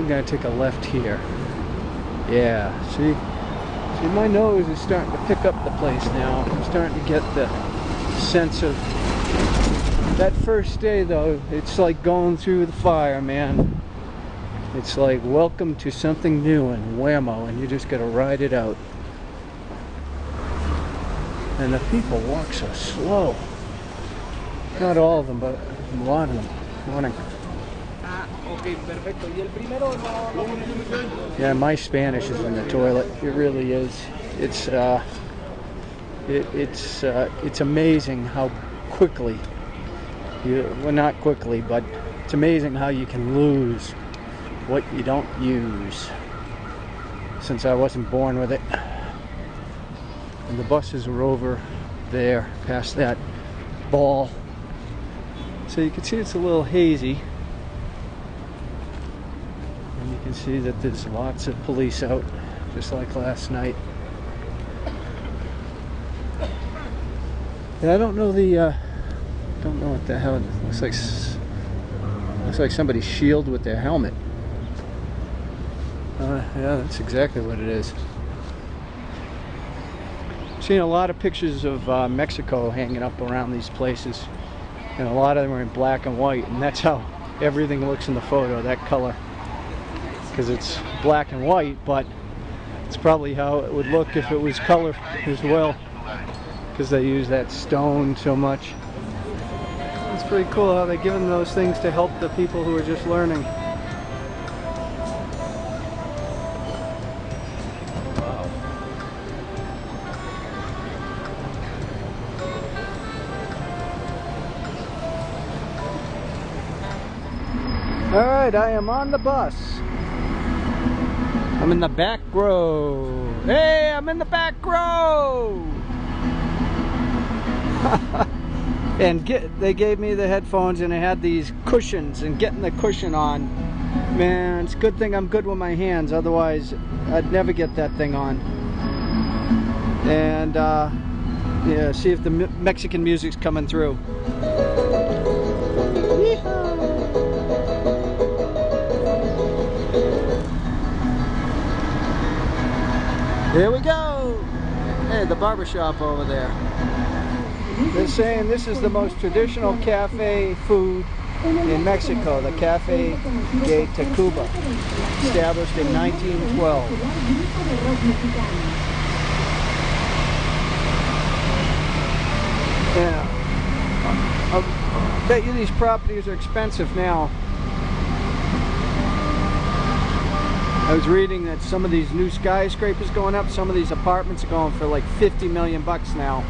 I'm gonna take a left here. Yeah, see, my nose is starting to pick up the place now. I'm starting to get the sense of that first day, though. It's like going through the fire, man. It's like welcome to something new and whammo, and you just gotta ride it out. And the people walk so slow. Not all of them, but a lot of them. Morning. Yeah, my Spanish is in the toilet. It really is. It's amazing how quickly well, not quickly, but it's amazing how you can lose what you don't use. Since I wasn't born with it. And the buses are over there, past that ball. So you can see it's a little hazy. And you can see that there's lots of police out, just like last night. And I don't know what the hell it looks like somebody's shield with their helmet. Yeah, that's exactly what it is. Seen a lot of pictures of Mexico hanging up around these places, and a lot of them are in black and white, and that's how everything looks in the photo, that color, because it's black and white, but it's probably how it would look if it was color as well, because they use that stone so much. It's pretty cool how they're giving those things to help the people who are just learning. Alright, I am on the bus. I'm in the back row. Hey, I'm in the back row! And they gave me the headphones and it had these cushions, and getting the cushion on, man, it's a good thing I'm good with my hands, otherwise I'd never get that thing on. And yeah, see if the Mexican music's coming through. Here we go! Hey, the barbershop over there. They're saying this is the most traditional cafe food in Mexico, the Cafe de Tacuba, established in 1912. Yeah. I bet you these properties are expensive now. I was reading that some of these new skyscrapers going up, some of these apartments are going for like 50 million bucks now.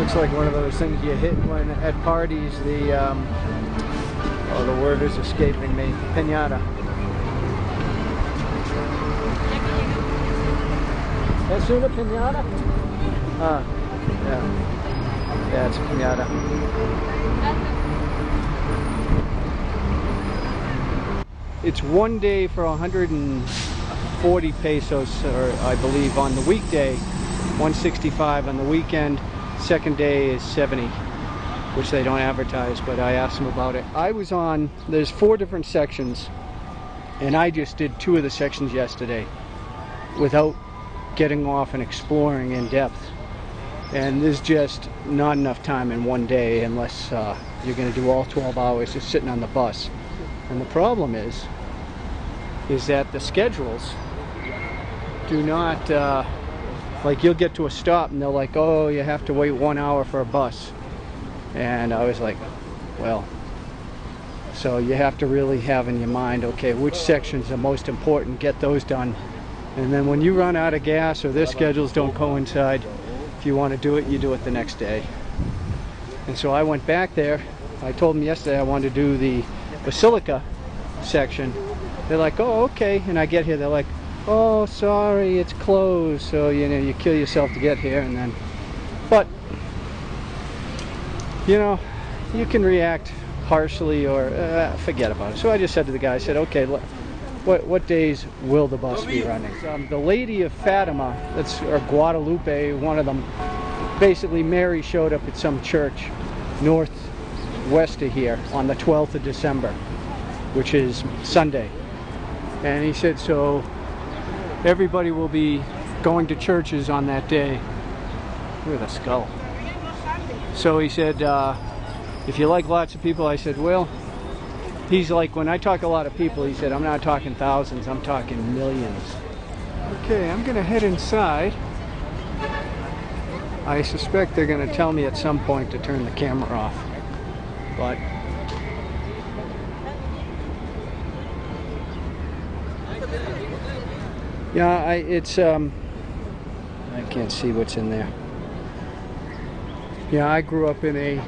Looks like one of those things you hit when at parties. Oh, the word is escaping me. Piñata. ¿Es una piñata? Ah, yeah. Yeah, it's a piñata. It's one day for 140 pesos, or I believe on the weekday, 165 on the weekend. Second day is 70, which they don't advertise, but I asked them about it. I was on, there's 4 different sections, and I just did 2 of the sections yesterday without getting off and exploring in depth. And there's just not enough time in one day unless you're going to do all 12 hours just sitting on the bus. And the problem is that the schedules do not, like you'll get to a stop and they're like, oh, you have to wait 1 hour for a bus. And I was like, well, so you have to really have in your mind, okay, which sections are most important, get those done. And then when you run out of gas or their schedules don't coincide, if you want to do it, you do it the next day. And so I went back there. I told them yesterday I wanted to do the Basilica section. They're like, oh, okay. And I get here, they're like, oh, sorry, it's closed. So, you know, you kill yourself to get here. And then, but, you know, you can react harshly or forget about it. So I just said to the guy, I said, okay, what days will the bus be running? The Lady of Fatima, that's, or Guadalupe, one of them, basically Mary showed up at some church northwest of here on the 12th of December, which is Sunday. And he said, so everybody will be going to churches on that day. Look at the skull. So he said, if you like lots of people, I said, well, he's like, when I talk a lot of people, he said, I'm not talking thousands, I'm talking millions. Okay, I'm gonna head inside. I suspect they're gonna tell me at some point to turn the camera off, but yeah, I can't see what's in there. Yeah, I grew up in a,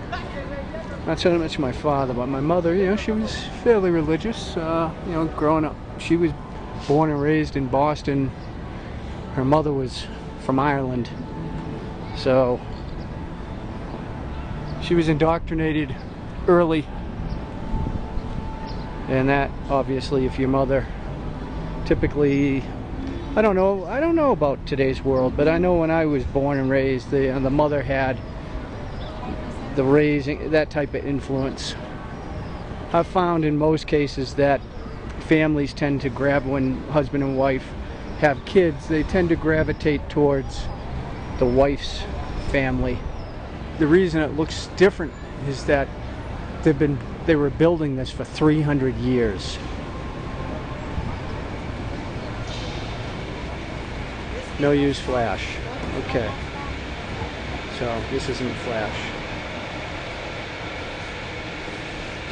not so much my father, but my mother, you know, she was fairly religious, you know, growing up. She was born and raised in Boston. Her mother was from Ireland. So she was indoctrinated early. And that, obviously, if your mother typically, I don't know about today's world, but I know when I was born and raised, the mother had the raising, that type of influence. I've found in most cases that families tend to grab, when husband and wife have kids, they tend to gravitate towards the wife's family. The reason it looks different is that they were building this for 300 years. No use flash. Okay. So this isn't flash.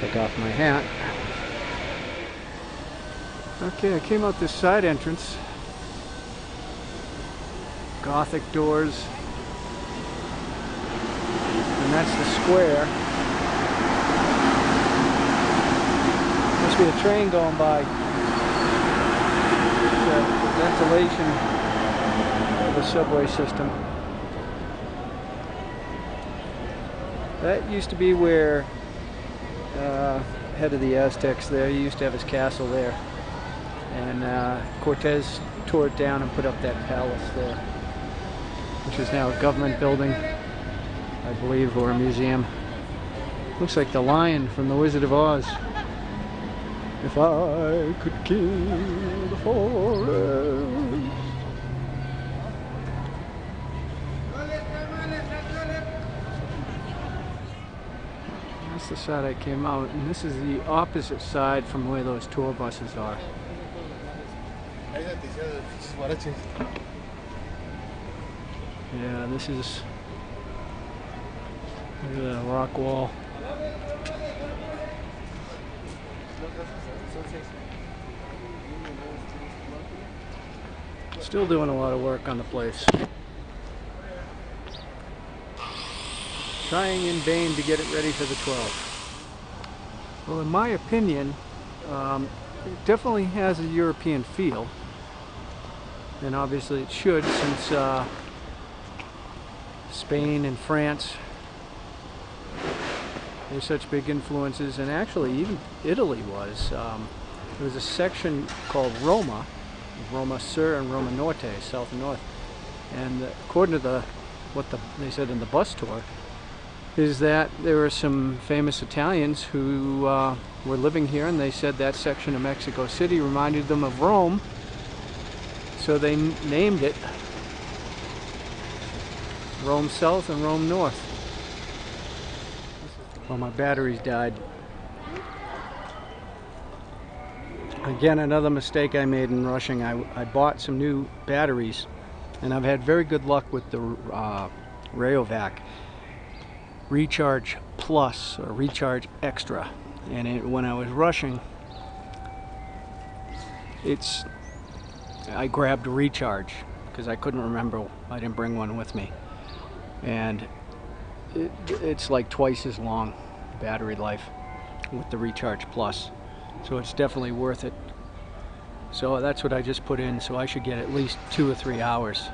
Take off my hat. Okay, I came out this side entrance. Gothic doors. And that's the square. Must be a train going by. It's a ventilation of the subway system. That used to be where head of the Aztecs there, he used to have his castle there. And Cortez tore it down and put up that palace there, which is now a government building, I believe, or a museum. Looks like the lion from The Wizard of Oz. If I could kill the forest. That's the side I came out, and this is the opposite side from where those tour buses are. Yeah, this is, look at that rock wall. Still doing a lot of work on the place. trying in vain to get it ready for the 12. Well, in my opinion, it definitely has a European feel, and obviously it should, since Spain and France were such big influences, and actually even Italy was. There was a section called Roma Sur and Roma Norte, south and north, and according to what they said in the bus tour, is that there were some famous Italians who were living here, and they said that section of Mexico City reminded them of Rome, so they named it Rome South and Rome North. Well, my batteries died. Again, another mistake I made in rushing. I bought some new batteries, and I've had very good luck with the Rayovac Recharge Plus or Recharge Extra, and when I was rushing, I grabbed a Recharge because I couldn't remember. I didn't bring one with me, and it's like twice as long battery life with the Recharge Plus, so it's definitely worth it. So that's what I just put in, so I should get at least 2 or 3 hours.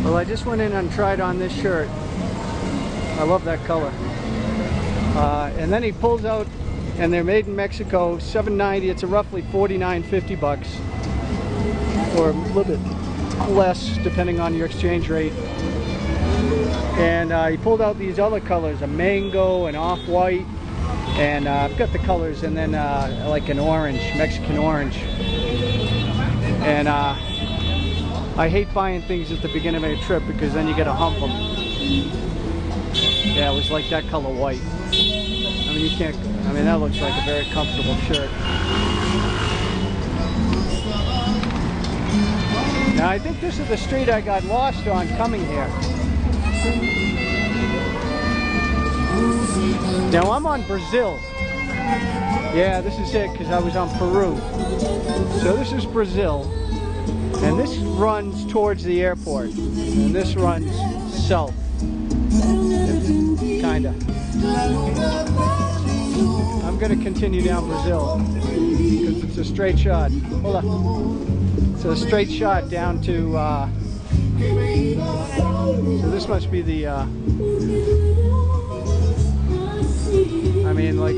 Well, I just went in and tried on this shirt. I love that color. And then he pulls out, and they're made in Mexico, $7.90. It's a roughly $49.50 bucks, or a little bit less depending on your exchange rate. And he pulled out these other colors, a mango, an off-white, and I've got the colors, and then like an orange, Mexican orange. And I hate buying things at the beginning of a trip because then you gotta hump them. Yeah, it was like that color white. I mean, you can't, I mean, that looks like a very comfortable shirt. Now, I think this is the street I got lost on coming here. Now, I'm on Brazil. Yeah, this is it, because I was on Peru. So this is Brazil. And this runs towards the airport, and this runs south, kinda. I'm gonna continue down Brazil, because it's a straight shot. Hold on. It's a straight shot down to, so this must be the, I mean, like,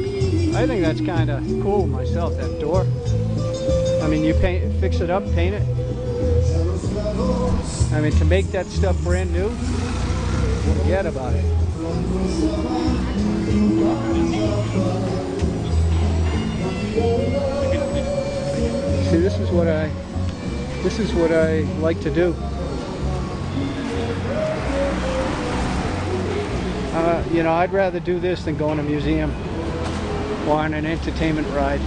I think that's kinda cool myself, that door. I mean, you fix it up, paint it. I mean, to make that stuff brand new, forget about it. See, this is what I like to do. You know, I'd rather do this than go in a museum or on an entertainment ride.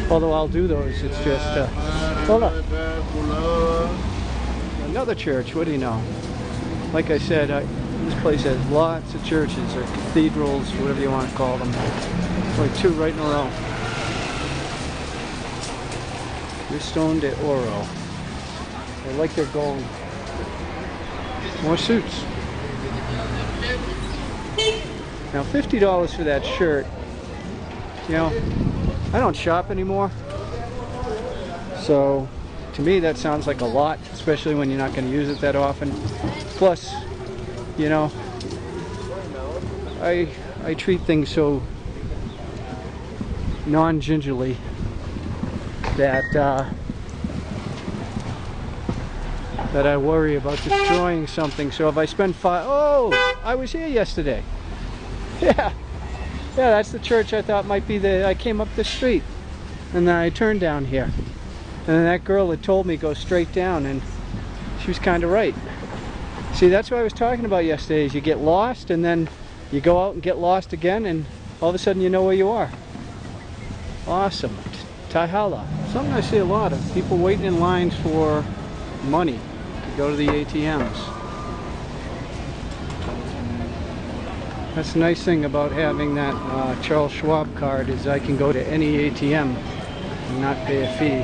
Although I'll do those, it's just, hold on. Another church, what do you know? Like I said, this place has lots of churches, or cathedrals, whatever you want to call them. Like 2 right in a row. Cristón de Oro. I like their gold. More suits. Now, $50 for that shirt. You know, I don't shop anymore. So to me that sounds like a lot, especially when you're not going to use it that often. Plus, you know, I treat things so non-gingerly that that I worry about destroying something. So if I spend oh, I was here yesterday. Yeah, that's the church I thought might be I came up the street and then I turned down here. And then that girl had told me go straight down, and she was kind of right. See, that's what I was talking about yesterday, is you get lost and then you go out and get lost again, and all of a sudden you know where you are. Awesome. Tahala. Something I see a lot of. People waiting in lines for money to go to the ATMs. That's the nice thing about having that Charles Schwab card, is I can go to any ATM and not pay a fee.